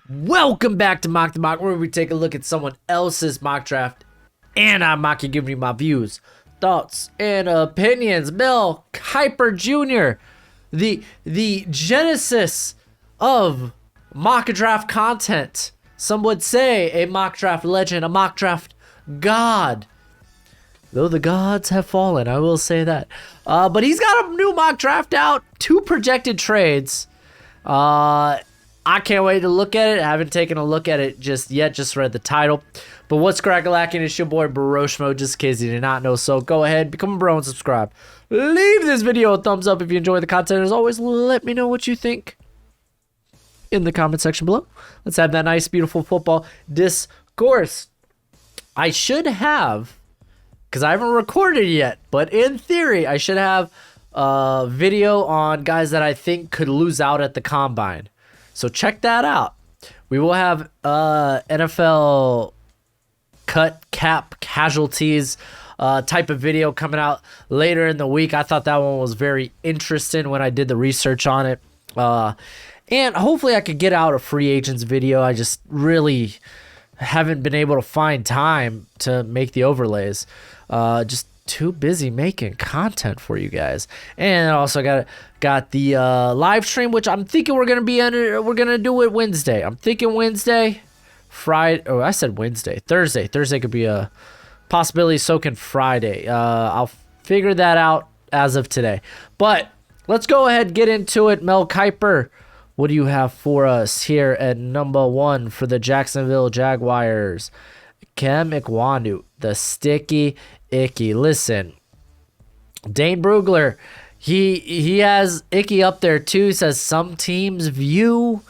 Welcome back to Mock the Mock, where we take a look at someone else's mock draft, and I'm mocking, giving you my views, thoughts, and opinions. Mel Kiper Jr., the genesis of mock draft content. Some would say a mock draft legend, a mock draft god. Though the gods have fallen, I will say that. But he's got a new mock draft out, 2 projected trades. I can't wait to look at it. I haven't taken a look at it just yet, just read the title. But what's crackalacking? It's your boy Baroshmo, just in case you did not know. So go ahead, become a bro and subscribe. Leave this video a thumbs up if you enjoy the content. As always, let me know what you think in the comment section below. Let's have that nice, beautiful football discourse. I should have, because I haven't recorded it yet, but in theory, I should have a video on guys that I think could lose out at the combine. So check that out. We will have NFL cut cap casualties type of video coming out later in the week. I thought that one was very interesting when I did the research on it. And hopefully I could get out a free agents video. I just really haven't been able to find time to make the overlays. Just too busy making content for you guys. And also got the live stream, which I'm thinking we're gonna do it Wednesday. I'm thinking Wednesday, Friday. Oh, I said Wednesday. Thursday could be a possibility. So can Friday. I'll figure that out as of today. But let's go ahead and get into it. Mel Kiper, what do you have for us here at number 1 for the Jacksonville Jaguars? Kem Ikwonu, the sticky Icky. Listen, Dane Brugler, he has Icky up there too. Says some teams view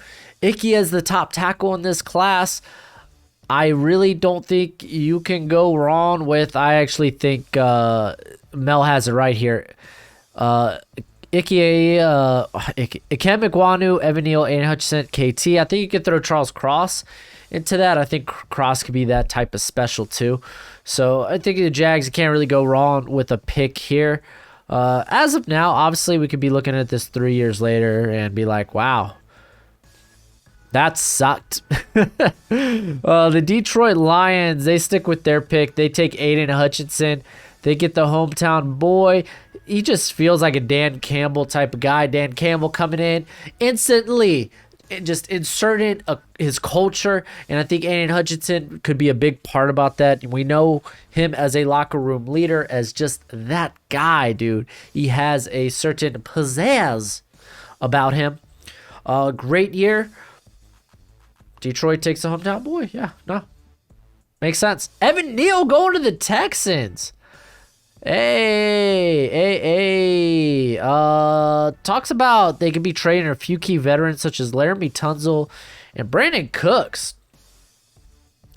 Icky as the top tackle in this class. I really don't think you can go wrong with. I actually think Mel has it right here. Icky, Kem Ikwonu, Evan Neal, Aidan Hutchinson, KT. I think you could throw Charles Cross into that. I think Cross could be that type of special too. So I think the Jags can't really go wrong with a pick here. As of now, obviously we could be looking at this 3 years later and be like, wow, that sucked. The Detroit Lions, they stick with their pick. They take Aidan Hutchinson. They get the hometown boy. He just feels like a Dan Campbell type of guy. Dan Campbell coming in instantly, just inserted his culture, and I think Aidan Hutchinson could be a big part about that. We know him as a locker room leader, as just that guy, dude. He has a certain pizzazz about him. Great year. Detroit takes the hometown boy. Yeah, no. Makes sense. Evan Neal going to the Texans. Hey. Talks about they could be trading a few key veterans such as Laramie Tunsil and Brandon Cooks.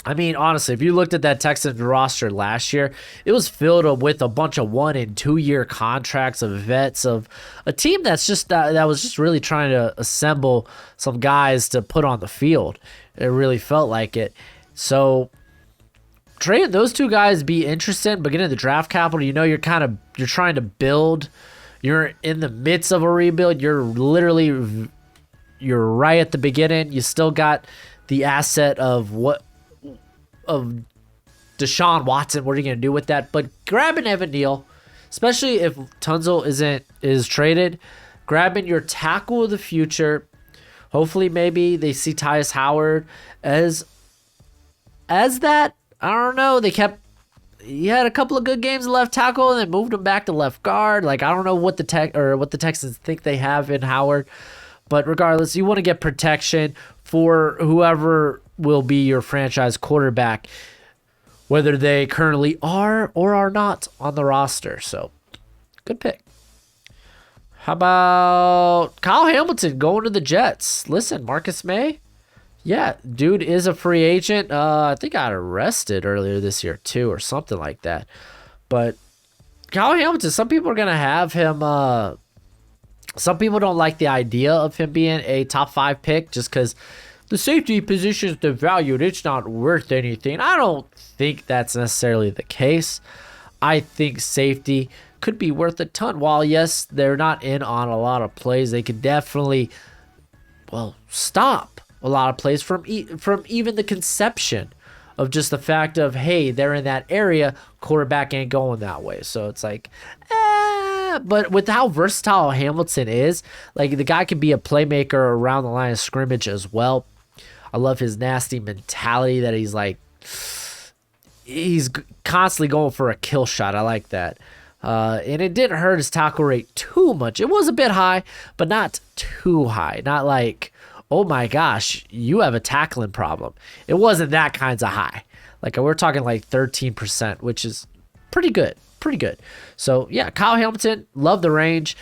I mean, honestly, if you looked at that Texans roster last year, it was filled with a bunch of 1- and 2-year contracts of vets, of a team that's just that was just really trying to assemble some guys to put on the field. It really felt like it. So trading those 2 guys be interesting, but getting the draft capital, you know, you're trying to build. You're in the midst of a rebuild. You're right at the beginning. You still got the asset of Deshaun Watson. What are you going to do with that? But grabbing Evan Neal, especially if Tunsil is traded, grabbing your tackle of the future. Hopefully, maybe they see Tyus Howard as that. I don't know. He had a couple of good games at left tackle and then moved him back to left guard. Like, I don't know what the Texans think they have in Howard, but regardless, you want to get protection for whoever will be your franchise quarterback, whether they currently are or are not on the roster. So, good pick. How about Kyle Hamilton going to the Jets? Listen, Marcus May. Yeah, dude is a free agent. I think got arrested earlier this year too, or something like that. But Kyle Hamilton, some people are gonna have him. Some people don't like the idea of him being a top 5 pick just because the safety position is devalued. It's not worth anything. I don't think that's necessarily the case. I think safety could be worth a ton. While yes, they're not in on a lot of plays, they could definitely stop a lot of plays from even the conception of just the fact of, hey, they're in that area, quarterback ain't going that way. So it's like, but with how versatile Hamilton is, like the guy can be a playmaker around the line of scrimmage as well. I love his nasty mentality that he's constantly going for a kill shot. I like that. And it didn't hurt his tackle rate too much. It was a bit high, but not too high. Not like, oh my gosh, you have a tackling problem. It wasn't that kinds of high. Like we're talking like 13%, which is pretty good. Pretty good. So yeah, Kyle Hamilton, love the range.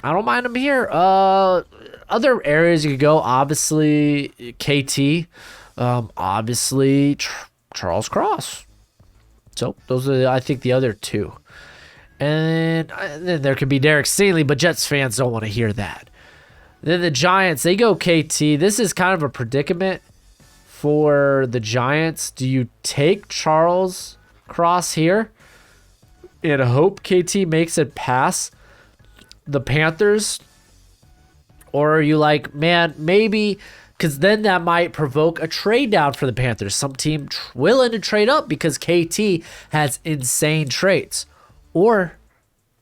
I don't mind him here. Other areas you could go, obviously KT, obviously Charles Cross. So those are, I think, the other two. And then there could be Derek Stingley, but Jets fans don't want to hear that. Then the Giants, they go KT. This is kind of a predicament for the Giants. Do you take Charles Cross here and hope KT makes it past the Panthers? Or are you like, man, maybe, because then that might provoke a trade down for the Panthers. Some team willing to trade up because KT has insane traits. Or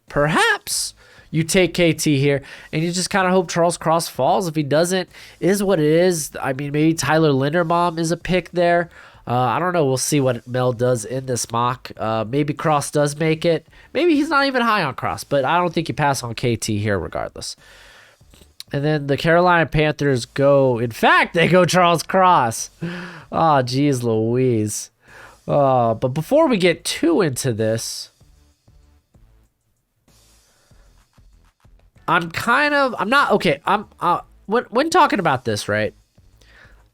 perhaps you take KT here and you just kind of hope Charles Cross falls. If he doesn't, it is what it is. I mean, maybe Tyler Linderbaum is a pick there. I don't know. We'll see what Mel does in this mock. Maybe Cross does make it. Maybe he's not even high on Cross, but I don't think you pass on KT here regardless. And then the Carolina Panthers go, in fact, they go Charles Cross. Oh, geez Louise. But before we get too into this, when talking about this, right?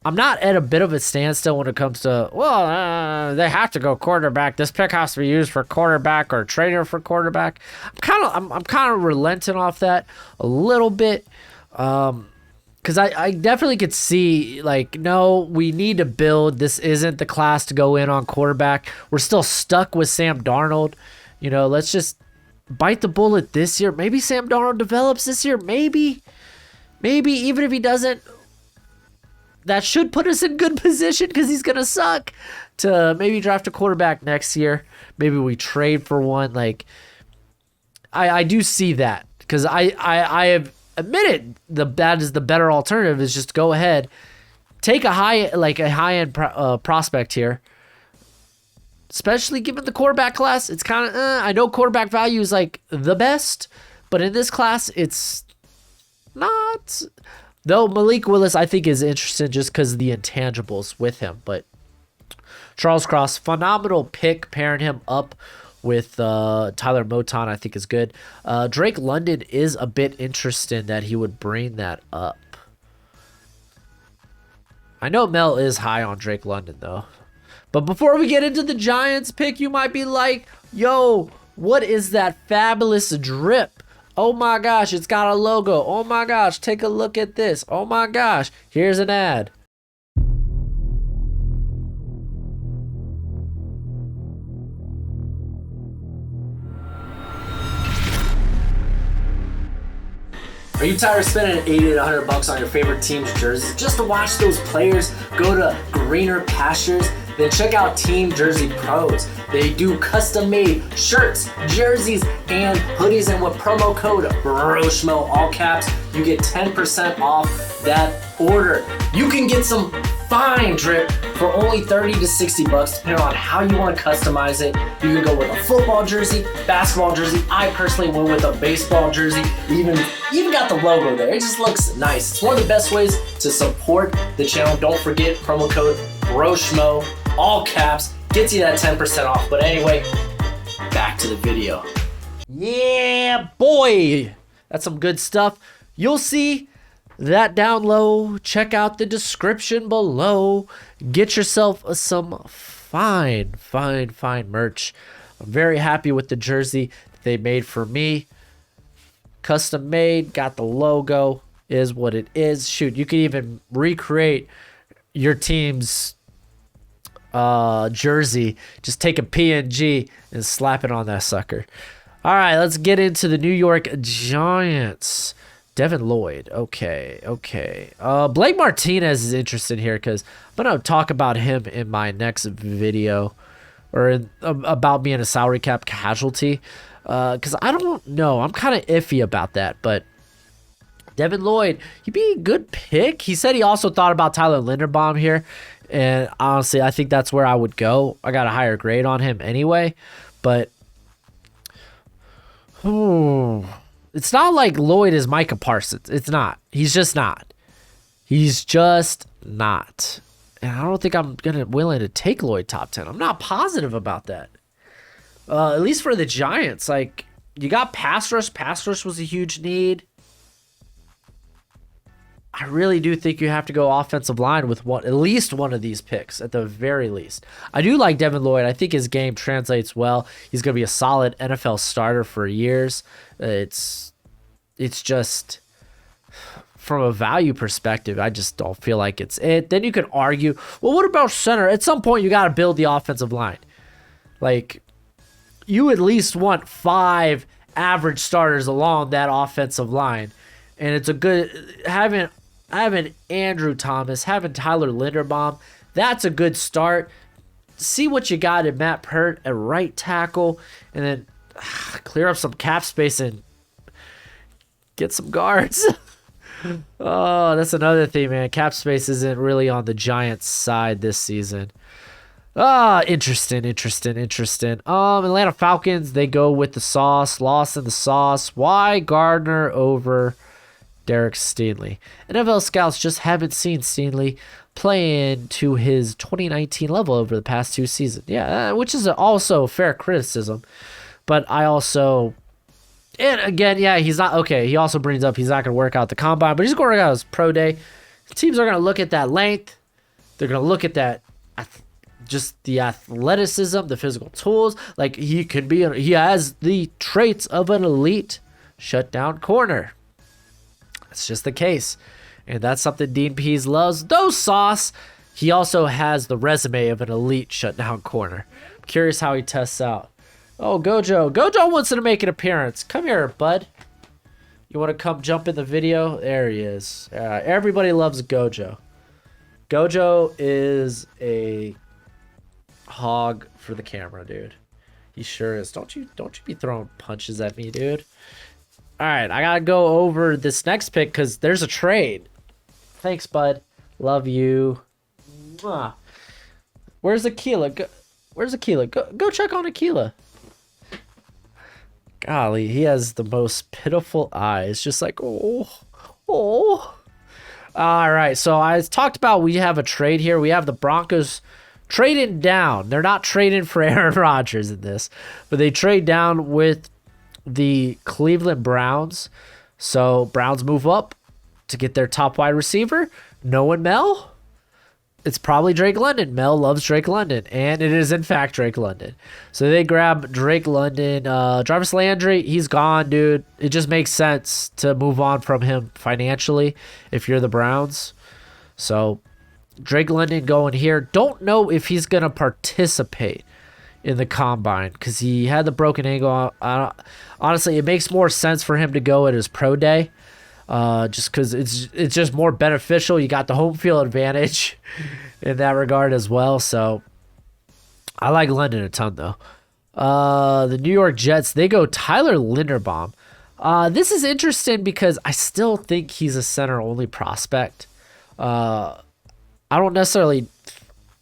I'm not at a bit of a standstill when it comes to, they have to go quarterback. This pick has to be used for quarterback or trader for quarterback. I'm kind of relenting off that a little bit. Because I definitely could see, like, no, we need to build. This isn't the class to go in on quarterback. We're still stuck with Sam Darnold. You know, let's just bite the bullet this year. Maybe Sam Darnold develops this year. Maybe even if he doesn't, that should put us in good position because he's going to suck to maybe draft a quarterback next year. Maybe we trade for one. Like, I do see that because I have admitted that is the better alternative is just go ahead, take a high-end prospect here, especially given the quarterback class. It's kind of, I know quarterback value is like the best, but in this class, it's not. Though Malik Willis, I think, is interesting just because of the intangibles with him. But Charles Cross, phenomenal pick, pairing him up with Tyler Moton, I think is good. Drake London is a bit interesting that he would bring that up. I know Mel is high on Drake London, though. But before we get into the Giants pick, you might be like, yo, what is that fabulous drip? Oh my gosh, it's got a logo. Oh my gosh, take a look at this. Oh my gosh, here's an ad. Are you tired of spending $80 to $100 on your favorite team's jerseys just to watch those players go to greener pastures? Then check out Team Jersey Pros. They do custom-made shirts, jerseys, and hoodies. And with promo code BROSHMO, all caps, you get 10% off that order. You can get some fine drip for only $30 to $60, depending on how you want to customize it. You can go with a football jersey, basketball jersey. I personally went with a baseball jersey. Even got the logo there. It just looks nice. It's one of the best ways to support the channel. Don't forget promo code BROSHMO, all caps, gets you that 10% off. But anyway, back to the video. Yeah, boy, that's some good stuff. You'll see that down low. Check out the description below. Get yourself some fine merch. I'm very happy with the jersey they made for me. Custom made, got the logo, is what it is. Shoot, you can even recreate your team's jersey. Just take a PNG and slap it on that sucker. All right, let's get into the New York Giants. Devin Lloyd. Okay. Blake Martinez is interesting here because I'm going to talk about him in my next video, or about being a salary cap casualty. Because I don't know. I'm kind of iffy about that. But Devin Lloyd, he'd be a good pick. He said he also thought about Tyler Linderbaum here. And honestly, I think that's where I would go. I got a higher grade on him anyway. But it's not like Lloyd is Micah Parsons. It's not. He's just not. And I don't think I'm willing to take Lloyd top 10. I'm not positive about that. At least for the Giants. Like, you got pass rush. Pass rush was a huge need. I really do think you have to go offensive line with at least one of these picks, at the very least. I do like Devin Lloyd. I think his game translates well. He's going to be a solid NFL starter for years. It's just, from a value perspective, I just don't feel like it's it. Then you could argue, well, what about center? At some point, you got to build the offensive line. Like, you at least want 5 average starters along that offensive line. And it's a good, having Andrew Thomas, having Tyler Linderbaum, that's a good start. See what you got in Matt Pert at right tackle, and then clear up some cap space and get some guards. Oh, that's another thing, man. Cap space isn't really on the Giants' side this season. Interesting. Atlanta Falcons, they go with the sauce. Lost in the sauce. Why Gardner over Derek Stingley? NFL scouts just haven't seen Stingley playing to his 2019 level over the past 2 seasons. Yeah, which is also fair criticism. But I also... And again, yeah, he's not... Okay, he also brings up he's not going to work out the combine, but he's going to work out his pro day. Teams are going to look at that length. They're going to look at that... just the athleticism, the physical tools. Like, he has the traits of an elite shutdown corner. That's just the case. And that's something Dean Pease loves. Though Sauce, he also has the resume of an elite shutdown corner. I'm curious how he tests out. Oh, Gojo. Gojo wants to make an appearance. Come here, bud. You want to come jump in the video? There he is. Everybody loves Gojo. Gojo is a hog for the camera, dude. He sure is. Don't you be throwing punches at me, dude. All right, I gotta go over this next pick because there's a trade. Thanks, bud. Love you. Mwah. Where's Aquila? Where's Aquila? Go check on Aquila. Golly, he has the most pitiful eyes. Just like, oh. All right, so I talked about we have a trade here. We have the Broncos trading down. They're not trading for Aaron Rodgers in this, but they trade down with the Cleveland Browns. So Browns move up to get their top wide receiver. Knowing Mel, it's probably Drake London. Mel loves Drake London, and it is in fact Drake London. So they grab Drake London. Jarvis Landry, he's gone, dude. It just makes sense to move on from him financially if you're the Browns. So Drake London going here. Don't know if he's going to participate in the combine because he had the broken ankle. Honestly, it makes more sense for him to go at his pro day, just because it's just more beneficial. You got the home field advantage in that regard as well. So I like London a ton, though. The New York Jets, they go Tyler Linderbaum. This is interesting because I still think he's a center-only prospect. I don't necessarily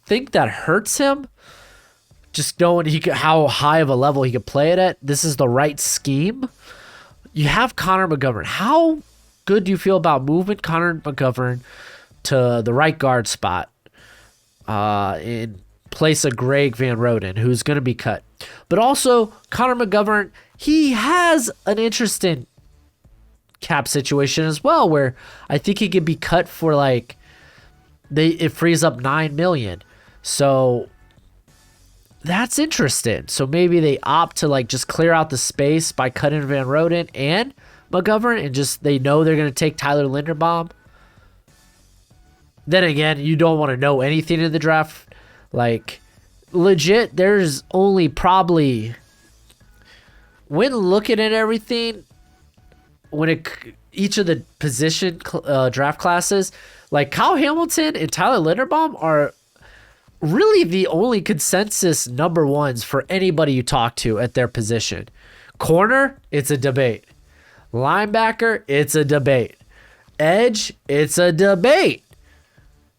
think that hurts him. Just knowing how high of a level he could play it at. This is the right scheme. You have Connor McGovern. How good do you feel about moving Connor McGovern to the right guard spot in place of Greg Van Roten, who's going to be cut? But also, Connor McGovern, he has an interesting cap situation as well, where I think he could be cut for it frees up $9 million. So that's interesting. So maybe they opt to just clear out the space by cutting Van Roten and McGovern, and just they know they're going to take Tyler Linderbaum. Then again, you don't want to know anything in the draft. Legit, there's only probably, when looking at everything, each of the position draft classes, like Kyle Hamilton and Tyler Linderbaum are really the only consensus number ones for anybody you talk to at their position. Corner, it's a debate. Linebacker, it's a debate. Edge, it's a debate.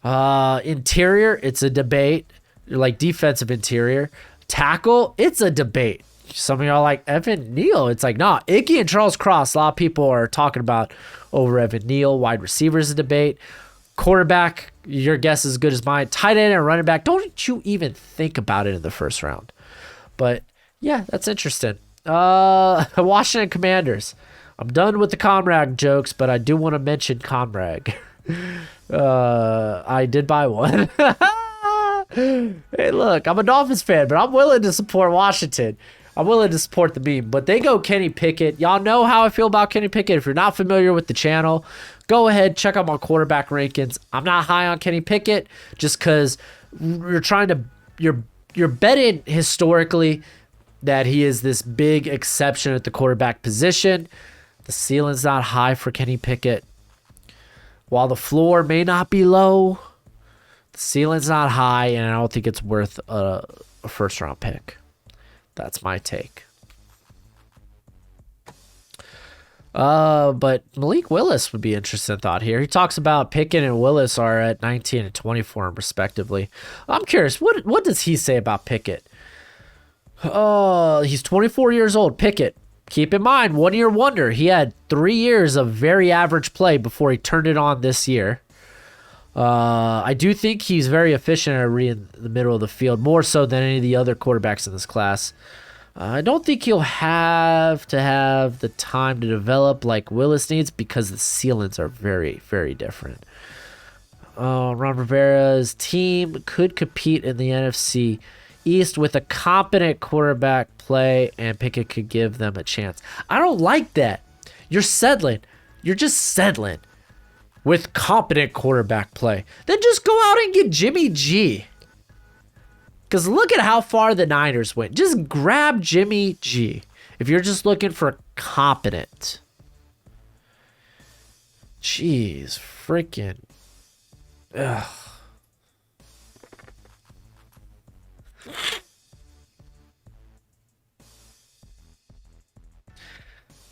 Interior, it's a debate. Like defensive interior. Tackle, it's a debate. Some of y'all like Evan Neal. It's like, nah, Icky and Charles Cross, a lot of people are talking about over Evan Neal. Wide receiver is a debate. Quarterback, your guess is as good as mine. Tight end and running back, don't you even think about it in the first round. But yeah, that's interesting. Washington Commanders. I'm done with the Comrade jokes, but I do want to mention Comrade. I did buy one. Hey, look, I'm a Dolphins fan, but I'm willing to support Washington. I'm willing to support the meme, but they go Kenny Pickett. Y'all know how I feel about Kenny Pickett. If you're not familiar with the channel, go ahead, check out my quarterback rankings. I'm not high on Kenny Pickett just because you're betting historically that he is this big exception at the quarterback position. The ceiling's not high for Kenny Pickett. While the floor may not be low, the ceiling's not high, and I don't think it's worth a first-round pick. That's my take. But Malik Willis would be an interesting thought here. He talks about Pickett and Willis are at 19 and 24 respectively. I'm curious, what does he say about Pickett? He's 24 years old, Pickett. Keep in mind, 1 year wonder. He had 3 years of very average play before he turned it on this year. I do think he's very efficient in the middle of the field, more so than any of the other quarterbacks in this class. I don't think he'll have to have the time to develop like Willis needs because the ceilings are very, very different. Ron Rivera's team could compete in the NFC East with a competent quarterback play, and Pickett could give them a chance. I don't like that. You're settling. You're just settling with competent quarterback play. Then just go out and get Jimmy G. Because look at how far the Niners went. Just grab Jimmy G if you're just looking for competent. Jeez, freaking. Ugh.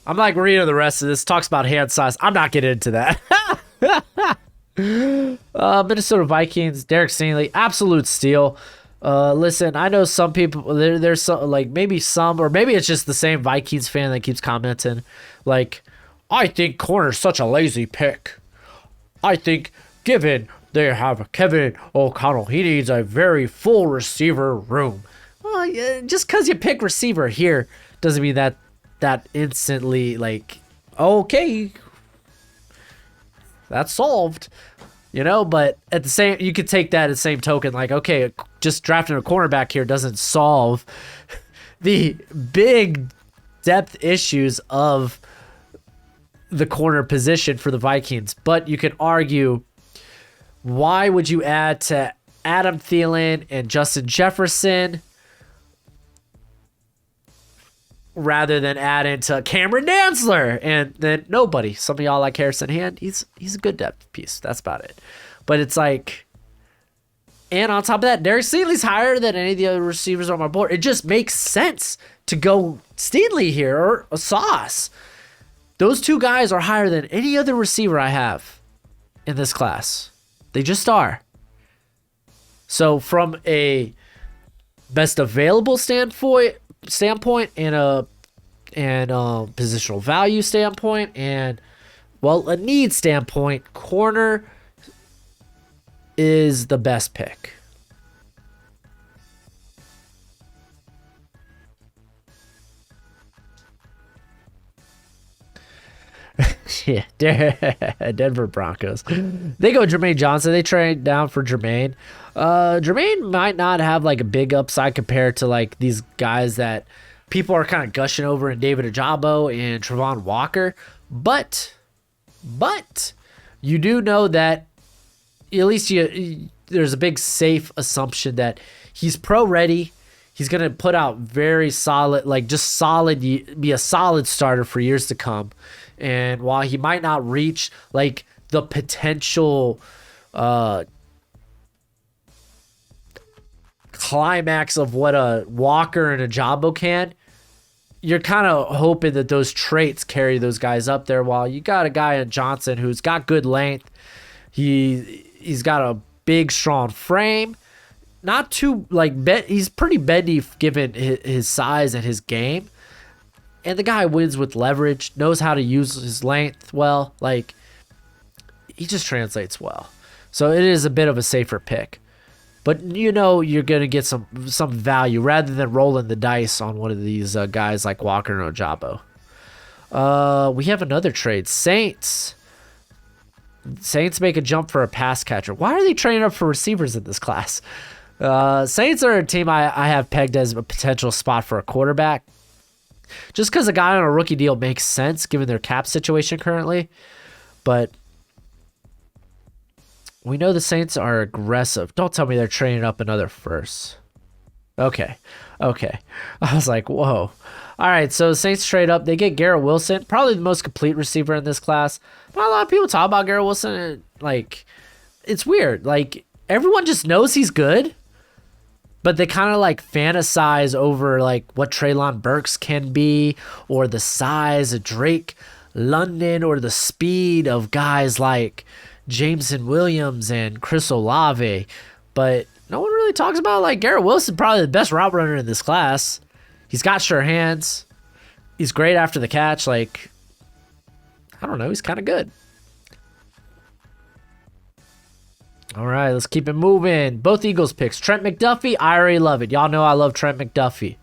I'm like reading the rest of this. Talks about hand size. I'm not getting into that. Minnesota Vikings, Derek Stingley, absolute steal. Listen, I know some people, there's some, like maybe some, or maybe it's just the same Vikings fan that keeps commenting. Like, I think corner's such a lazy pick. I think given they have Kevin O'Connell, he needs a very full receiver room. Well, yeah, just because you pick receiver here doesn't mean that instantly, like, okay, that's solved, you know. But at the same, you could take that at the same token, like, okay, just drafting a cornerback here doesn't solve the big depth issues of the corner position for the Vikings. But you could argue, why would you add to Adam Thielen and Justin Jefferson rather than add into Cameron Dantzler and then nobody? Some of y'all like Harrison Hand. He's a good depth piece. That's about it. But it's like, and on top of that, Derek Stingley's higher than any of the other receivers on my board. It just makes sense to go Stingley here or a Sauce. Those two guys are higher than any other receiver I have in this class. They just are. So from a best available standpoint and a positional value standpoint and, well, a need standpoint, corner is the best pick. Yeah, Denver Broncos. They go Jermaine Johnson. They trade down for Jermaine. Jermaine might not have like a big upside compared to like these guys that people are kind of gushing over in David Ojabo and Travon Walker. But you do know that at least there's a big safe assumption that he's pro ready. He's going to put out very solid, like just solid, be a solid starter for years to come. And while he might not reach like the potential climax of what a Walker and a Ojabo can, you're kind of hoping that those traits carry those guys up there. While you got a guy in Johnson who's got good length, he's got a big, strong frame. Not too he's pretty bendy given his size and his game. And the guy wins with leverage, knows how to use his length well. Like, he just translates well. So it is a bit of a safer pick. But you're going to get some value rather than rolling the dice on one of these guys like Walker and Ojabo. We have another trade. Saints make a jump for a pass catcher. Why are they trading up for receivers in this class? Saints are a team I have pegged as a potential spot for a quarterback. Just because a guy on a rookie deal makes sense given their cap situation currently. But we know the Saints are aggressive. Don't tell me they're trading up another first. Okay. I was like, whoa. All right, so Saints trade up. They get Garrett Wilson, probably the most complete receiver in this class. Not a lot of people talk about Garrett Wilson. And, it's weird. Everyone just knows he's good, but they kind of fantasize over what Treylon Burks can be, or the size of Drake London, or the speed of guys like Jameson Williams and Chris Olave. But no one really talks about Garrett Wilson, probably the best route runner in this class. He's got sure hands. He's great after the catch. I don't know. He's kind of good. All right, let's keep it moving. Both Eagles picks. Trent McDuffie, I already love it. Y'all know I love Trent McDuffie. I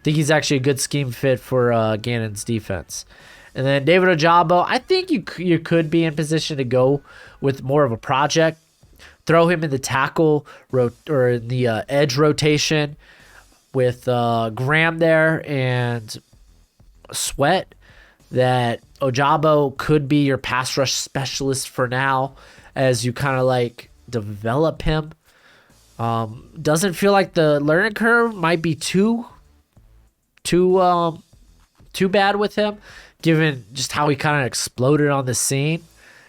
think he's actually a good scheme fit for Gannon's defense. And then David Ojabo, I think you could be in position to go with more of a project. Throw him in the tackle or in the edge rotation with Graham there and Sweat. That Ojabo could be your pass rush specialist for now as you kind of develop him. Doesn't feel like the learning curve might be too bad with him, given just how he kind of exploded on the scene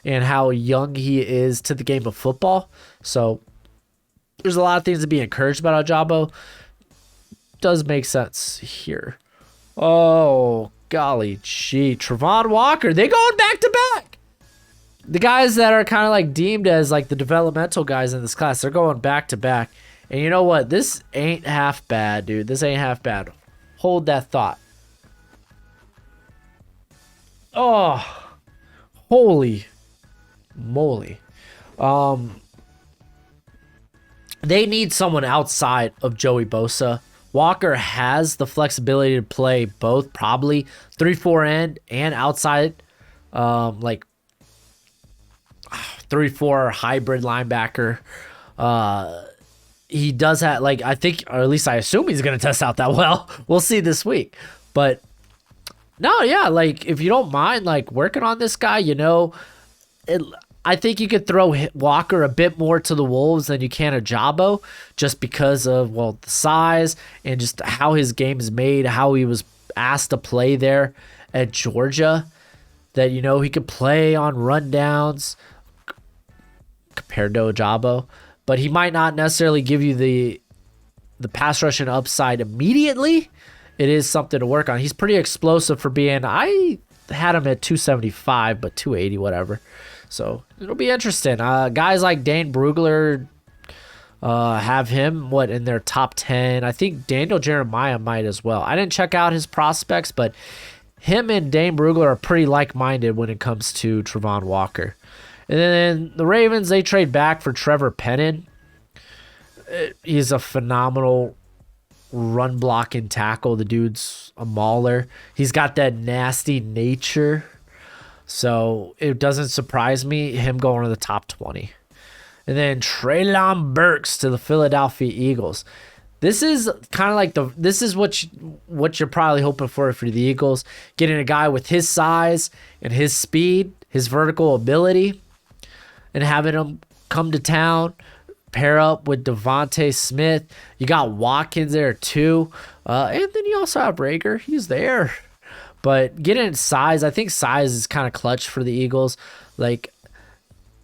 and how young he is to the game of football. So there's a lot of things to be encouraged about Ojabo. Does make sense here. Oh, golly gee. Travon Walker. They going back to back. The guys that are kind of deemed as the developmental guys in this class, they're going back to back. And you know what? This ain't half bad, dude. This ain't half bad. Hold that thought. Oh, holy moly. They need someone outside of Joey Bosa. Walker has the flexibility to play both, probably 3-4 end and outside, 3-4 hybrid linebacker. He does have, I think, or at least I assume he's going to test out that well. We'll see this week. But no, yeah, if you don't mind, working on this guy, I think you could throw Walker a bit more to the Wolves than you can Ojabo, just because of, the size and just how his game is made, how he was asked to play there at Georgia, that, he could play on rundowns compared to Ojabo, but he might not necessarily give you the pass rush and upside immediately. It is something to work on. He's pretty explosive for being, I had him at 275, but 280, whatever. So it'll be interesting. Guys like Dane Brugler have him, in their top 10. I think Daniel Jeremiah might as well. I didn't check out his prospects, but him and Dane Brugler are pretty like-minded when it comes to Travon Walker. And then the Ravens, they trade back for Trevor Penning. He's a phenomenal run-blocking tackle. The dude's a mauler. He's got that nasty nature. So it doesn't surprise me him going to the top 20. And then Treylon Burks to the Philadelphia Eagles. This is kind of this is what you're probably hoping for the Eagles. Getting a guy with his size and his speed, his vertical ability, and having him come to town, pair up with Devontae Smith. You got Watkins there too. And then you also have Rager. He's there. But getting size, I think size is kind of clutch for the Eagles. Like,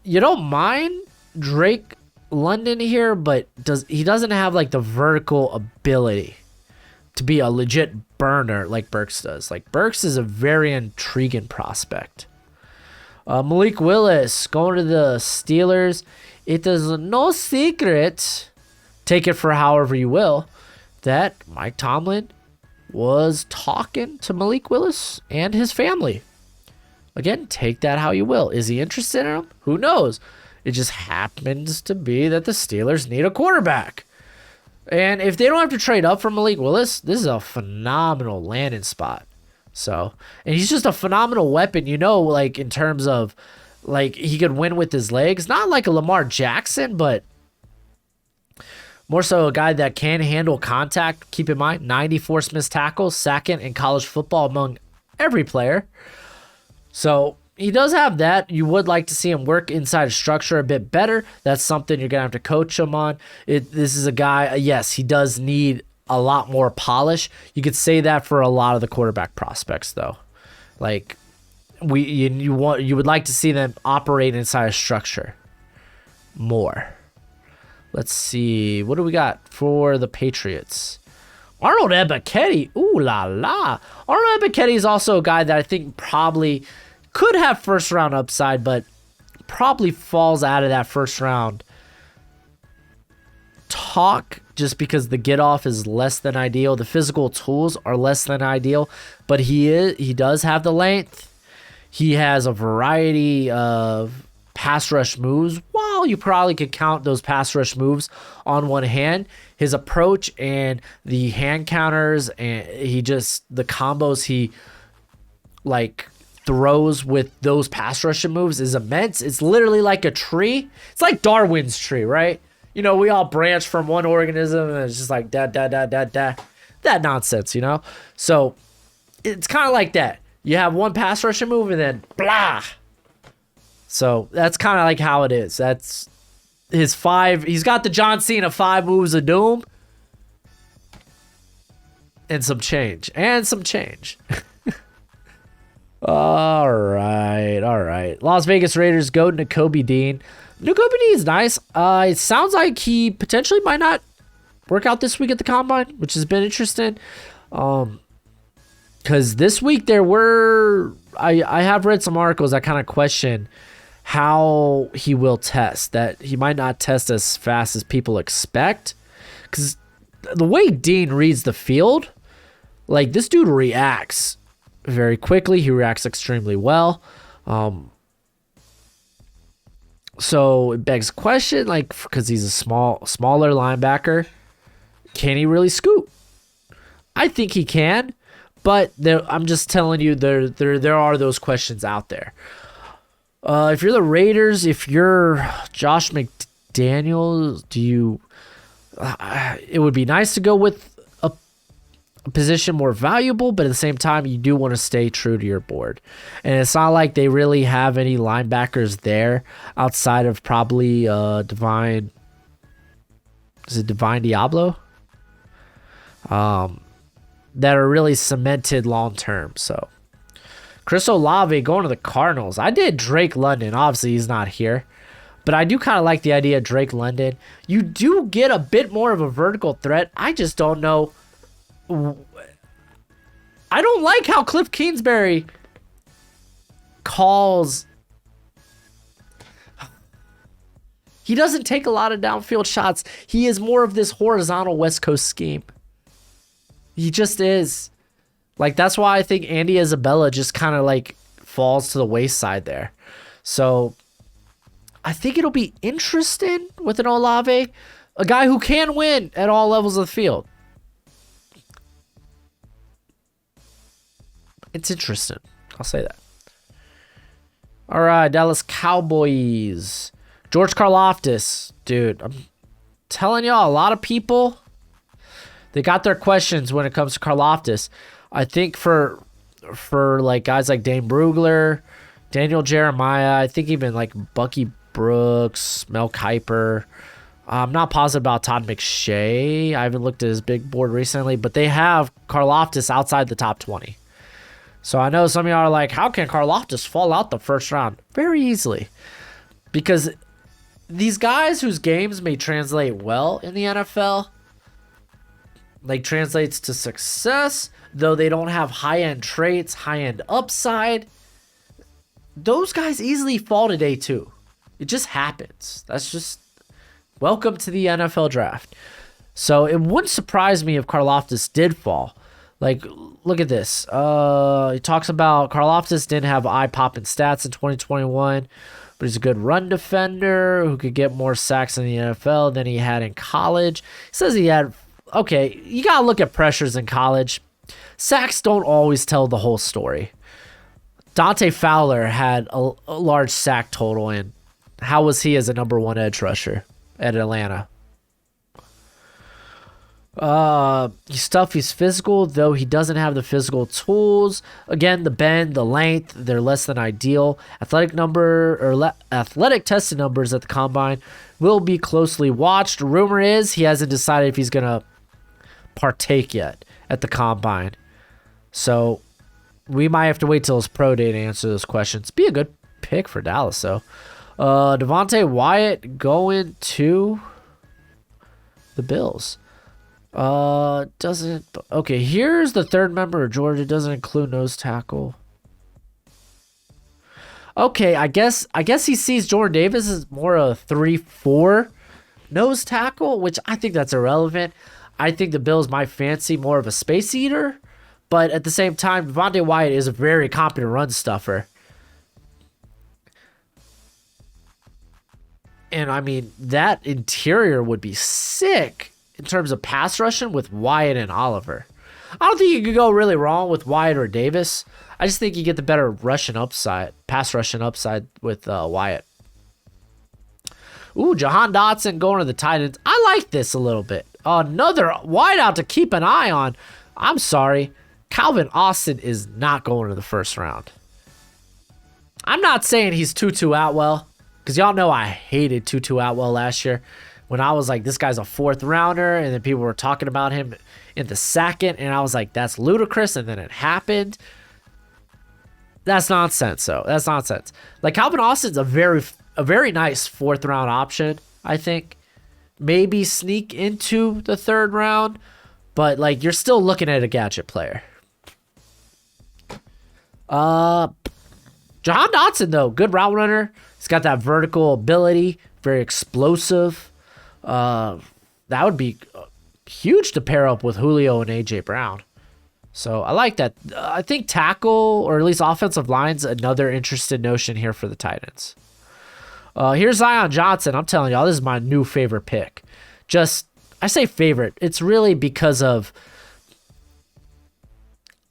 you don't mind Drake London here, but he doesn't have like the vertical ability to be a legit burner like Burks does. Like, Burks is a very intriguing prospect. Malik Willis going to the Steelers. It is no secret, take it for however you will, that Mike Tomlin was talking to Malik Willis and his family. Again, take that how you will. Is he interested in him? Who knows? It just happens to be that the Steelers need a quarterback. And if they don't have to trade up for Malik Willis, this is a phenomenal landing spot. So, and he's just a phenomenal weapon, like in terms of, like, he could win with his legs. Not like a Lamar Jackson, but more so a guy that can handle contact. Keep in mind, 94 missed tackles, second in college football among every player. So he does have that. You would like to see him work inside a structure a bit better. That's something you're going to have to coach him on. This is a guy, yes, he does need a lot more polish. You could say that for a lot of the quarterback prospects, though. Like, you would like to see them operate inside a structure more. Let's see. What do we got for the Patriots? Arnold Ebiketie. Ooh la la. Arnold Ebiketie is also a guy that I think probably could have first round upside, but probably falls out of that first round talk just because the get off is less than ideal. The physical tools are less than ideal, but he does have the length. He has a variety of pass rush moves. While you probably could count those pass rush moves on one hand, his approach and the hand counters and the combos he like throws with those pass rushing moves is immense. It's literally like a tree. It's like Darwin's tree, right? We all branch from one organism and it's just like that nonsense, So it's kind of like that. You have one pass rushing move and then blah. So that's kind of like how it is. That's his 5. He's got the John Cena 5 moves of doom and some change. All right. Las Vegas Raiders go to Nakobe Dean. Nakobe Dean is nice. It sounds like he potentially might not work out this week at the Combine, which has been interesting. Because this week I have read some articles that kind of question how he will test. That he might not test as fast as people expect. Because the way Dean reads the field, like, this dude reacts very quickly. He reacts extremely well. So it begs the question, like, because he's a smaller linebacker, can he really scoot? I think he can, but I'm just telling you, there are those questions out there. If you're the Raiders, if you're Josh McDaniels, it would be nice to go with a position more valuable, but at the same time, you do want to stay true to your board. And it's not like they really have any linebackers there outside of probably Divine Diablo? That are really cemented long term. So Chris Olave going to the Cardinals. I did Drake London. Obviously, he's not here. But I do kind of like the idea of Drake London. You do get a bit more of a vertical threat. I just don't know. I don't like how Cliff Kingsbury calls. He doesn't take a lot of downfield shots. He is more of this horizontal West Coast scheme. He just is. Like, that's why I think Andy Isabella just kind of like falls to the wayside there. So I think it'll be interesting with an Olave, a guy who can win at all levels of the field. It's interesting. I'll say that. All right, Dallas Cowboys. George Karlaftis. Dude, I'm telling y'all, a lot of people, they got their questions when it comes to Karlaftis. I think for like guys like Dane Brugler, Daniel Jeremiah, I think even like Bucky Brooks, Mel Kiper. I'm not positive about Todd McShay. I haven't looked at his big board recently, but they have Karlaftis outside the top 20. So I know some of y'all are like, how can Karlaftis fall out the first round? Very easily. Because these guys whose games may translate well in the NFL, like translates to success, though they don't have high-end traits, high-end upside, those guys easily fall to day 2. It just happens. That's just welcome to the NFL draft. So it wouldn't surprise me if Karlaftis did fall. Like, look at this. He talks about Karlaftis didn't have eye-popping stats in 2021, but he's a good run defender who could get more sacks in the NFL than he had in college. He says he had, okay, you got to look at pressures in college. Sacks don't always tell the whole story. Dante Fowler had a large sack total, and how was he as a number 1 edge rusher at Atlanta? He's physical, though he doesn't have the physical tools. Again, the bend, the length, they're less than ideal. Athletic testing numbers at the combine will be closely watched. Rumor is he hasn't decided if he's gonna partake yet at the combine, so we might have to wait till his pro day to answer those questions. Be a good pick for Dallas, though. Devonte Wyatt going to the Bills. Doesn't, okay, here's the third member of Georgia. Doesn't include nose tackle. Okay, I guess he sees Jordan Davis as more a 3-4 nose tackle, which I think that's irrelevant. I think the Bills might fancy more of a space eater, but at the same time, Devonte Wyatt is a very competent run stuffer. And I mean, that interior would be sick in terms of pass rushing with Wyatt and Oliver. I don't think you could go really wrong with Wyatt or Davis. I just think you get the better rushing upside, pass rushing upside with Wyatt. Ooh, Jahan Dotson going to the Titans. I like this a little bit. Another wideout to keep an eye on. I'm sorry. Calvin Austin is not going to the first round. I'm not saying he's Tutu Atwell, because y'all know I hated Tutu Atwell last year. When I was like, this guy's a 4th rounder, and then people were talking about him in the 2nd, and I was like, that's ludicrous, and then it happened. That's nonsense, though. That's nonsense. Like, Calvin Austin's a very nice 4th round option, I think. Maybe sneak into the 3rd round, but like, you're still looking at a gadget player. Jahan Dotson, though, good route runner. He's got that vertical ability, very explosive. That would be huge to pair up with Julio and A.J. Brown. So I like that. I think tackle, or at least offensive line's another interested notion here for the Titans. Here's Zion Johnson. I'm telling y'all, this is my new favorite pick. I say favorite. It's really because of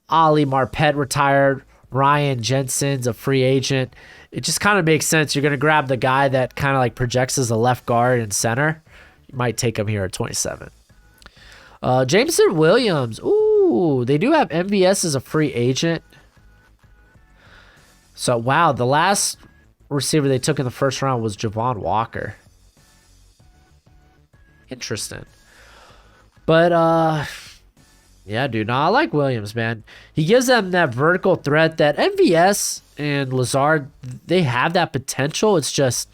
Ali Marpet retired. Ryan Jensen's a free agent. It just kind of makes sense. You're going to grab the guy that kind of like projects as a left guard and center. You might take him here at 27. Jameson Williams. Ooh, they do have MVS as a free agent. So, wow, the last receiver they took in the first round was Travon Walker. Interesting. But, yeah, dude, no, I like Williams, man. He gives them that vertical threat that MVS and Lazard, they have that potential. It's just,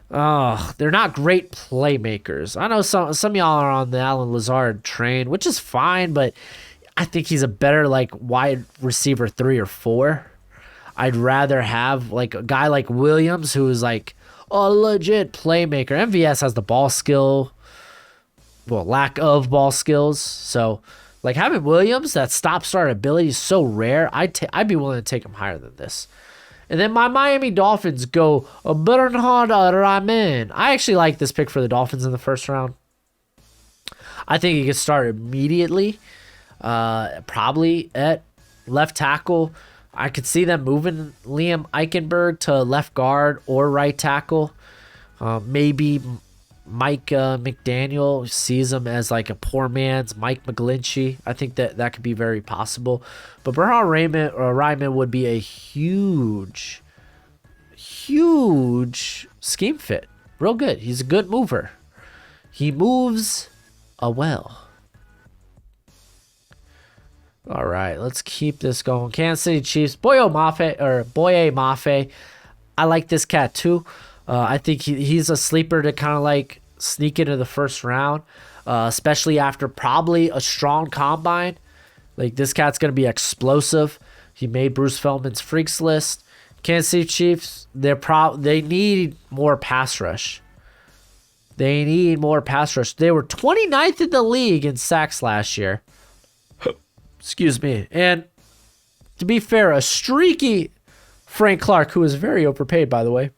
they're not great playmakers. I know some of y'all are on the Allen Lazard train, which is fine, but I think he's a better, like, wide receiver 3 or 4. I'd rather have, like, a guy like Williams who is, like, a legit playmaker. MVS has the ball skill, well, lack of ball skills, so like having Williams, that stop-start ability is so rare. I'd be willing to take him higher than this. And then my Miami Dolphins go Bernhard Raimann. I actually like this pick for the Dolphins in the first round. I think he could start immediately, probably at left tackle. I could see them moving Liam Eichenberg to left guard or right tackle. Maybe Mike McDaniel sees him as like a poor man's Mike McGlinchey. I think that could be very possible. But Bernhard Raimann would be a huge scheme fit. Real good. He's a good mover. He moves well. All right, let's keep this going. Kansas City Chiefs, Boye Mafe. I like this cat too. I think he's a sleeper to kind of like sneak into the first round, especially after probably a strong combine. Like this cat's going to be explosive. He made Bruce Feldman's freaks list. Kansas City Chiefs, they need more pass rush. They need more pass rush. They were 29th in the league in sacks last year. Excuse me. And to be fair, a streaky Frank Clark, who is very overpaid, by the way,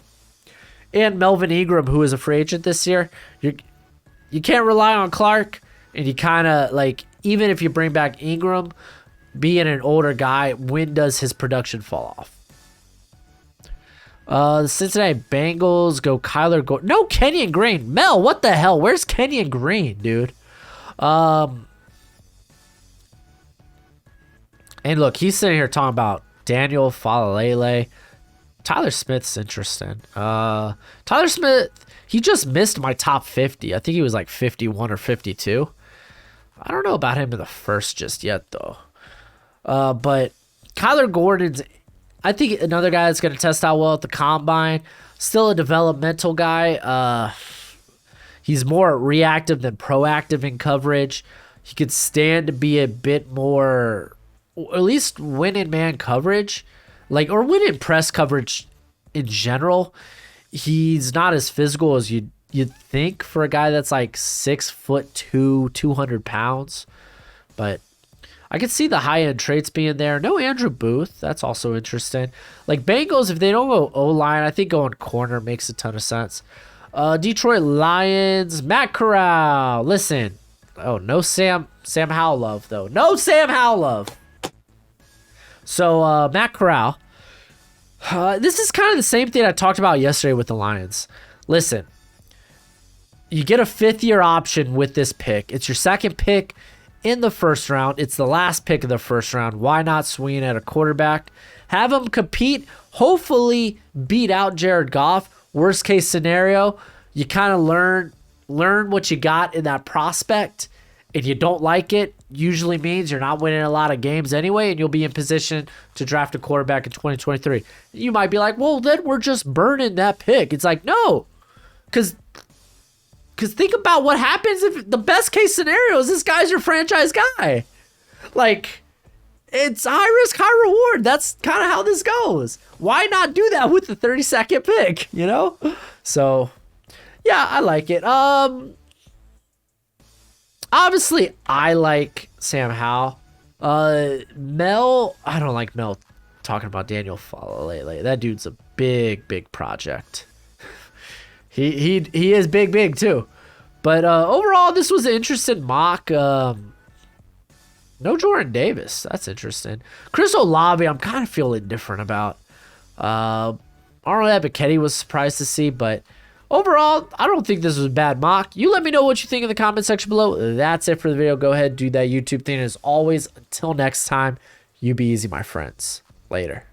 and Melvin Ingram, who is a free agent this year. You can't rely on Clark, and you kind of, like, even if you bring back Ingram, being an older guy, when does his production fall off? The Cincinnati Bengals go Kyler Gordon. No Kenyon Green. Mel, what the hell? Where's Kenyon Green, dude? And look, he's sitting here talking about Daniel Falalele. Tyler Smith's interesting. Tyler Smith, he just missed my top 50. I think he was like 51 or 52. I don't know about him in the first just yet, though. But Kyler Gordon's, I think, another guy that's going to test out well at the combine. Still a developmental guy. He's more reactive than proactive in coverage. He could stand to be a bit more, or at least win in man coverage, or win in press coverage in general. He's not as physical as you'd think for a guy that's like 6'2", 200 pounds. But I could see the high-end traits being there. No Andrew Booth. That's also interesting. Like Bengals, if they don't go O-line, I think going corner makes a ton of sense. Detroit Lions, Matt Corral. Listen. Oh, no Sam Howell love, though. No Sam Howell love. So, Matt Corral. This is kind of the same thing I talked about yesterday with the Lions. Listen. You get a fifth-year option with this pick. It's your second pick in the first round. It's the last pick of the first round. Why not swing at a quarterback? Have him compete. Hopefully beat out Jared Goff. Worst case scenario, you kind of learn what you got in that prospect. If you don't like it, usually means you're not winning a lot of games anyway, and you'll be in position to draft a quarterback in 2023. You might be like, well, then we're just burning that pick. It's like, no, because think about what happens if the best case scenario is this guy's your franchise guy. Like, it's high risk, high reward. That's kind of how this goes. Why not do that with the 32nd pick, you know? So, yeah, I like it. Obviously, I like Sam Howell. Mel, I don't like Mel talking about Daniel Falalele. That dude's a big project. He is big too. But overall, this was an interesting mock. No Jordan Davis. That's interesting. Chris Olave, I'm kind of feeling different about. Arnold Ebiketie was surprised to see, but overall, I don't think this was a bad mock. You let me know what you think in the comment section below. That's it for the video. Go ahead, do that YouTube thing. As always, until next time, you be easy, my friends. Later.